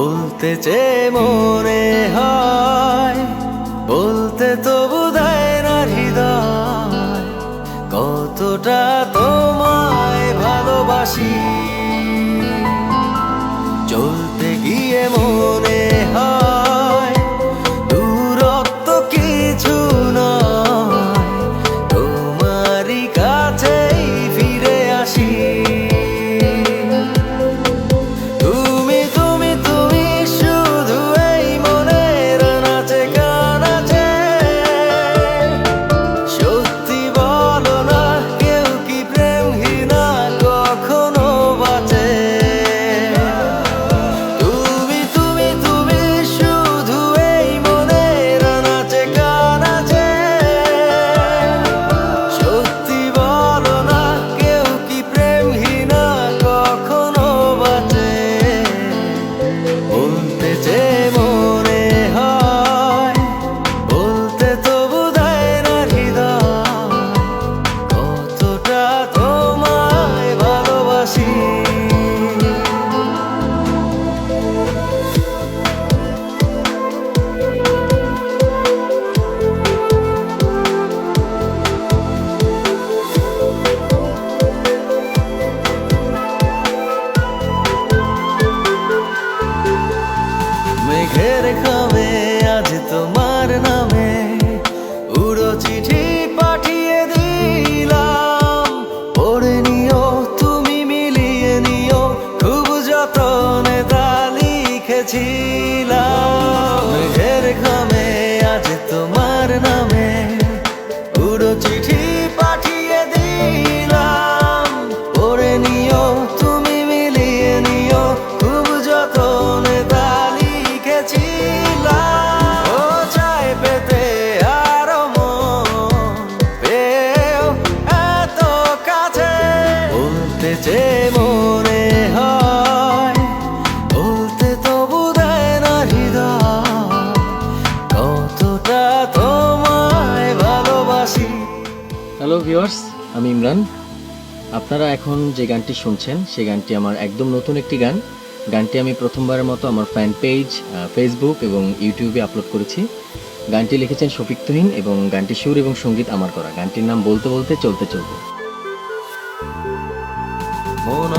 বলতে চেয়ে মনে হয়, বলতে তবু দেয় না হৃদয়, কতটা তোমায় ভালোবাসি। চলতে গিয়ে মনে হয় দূরত্ব কিছু নয়, তোমারই কাছেই ফিরে আসি। তুমি তুমি তুমি শুধু এই মনের নাচে গানাচে, সত্যি বলো না কেউ কি প্রেমহীনা কখনো বাঁচে? তুমি তুমি তুমি শুধু এই মনের নাচে গানাচে, সত্যি বলো না কেউ কি প্রেমহীনা কখনো বাঁচে? বলতে চেয়ে মনে হয়, বলতে তবু দেয় না হৃদয়, কতটা তোমায় ভালোবাসি। মেঘের খামে আজ তোমার নামে উড়ো চিঠি পাঠিয়ে দিলাম, পড়ে নিও তুমি মিলিয়ে নিও, খুব যতনে তা লিখেছিলাম। মেঘের খামে আজ তোমার নামে উড়ো চিঠি পাঠিয়ে দিলাম, পড়ে নিও তুমি মিলিয়ে নিও, খুব যতনে তা লিখেছিলাম। ও চাই পেতে আরো মন পেও এত কাছে, বলতে চেয়ে মনে হয়, বলতে তবু দেয় না হৃদয়, কতটা তোমায় ভালোবাসি। হ্যালো ভিউয়ার্স, আমি ইমরান। আপনারা এখন যে গানটি শুনছেন সেই গানটি আমার একদম নতুন একটি গান। গানটি আমি প্রথমবারের মতো আমার ফ্যান পেজ, ফেসবুক এবং ইউটিউবে আপলোড করেছি। গানটি লিখেছেন শফিক তুহিন এবং গানটি সুর এবং সঙ্গীত আমার করা। গানটির নাম বলতে বলতে চলতে চলতে। মন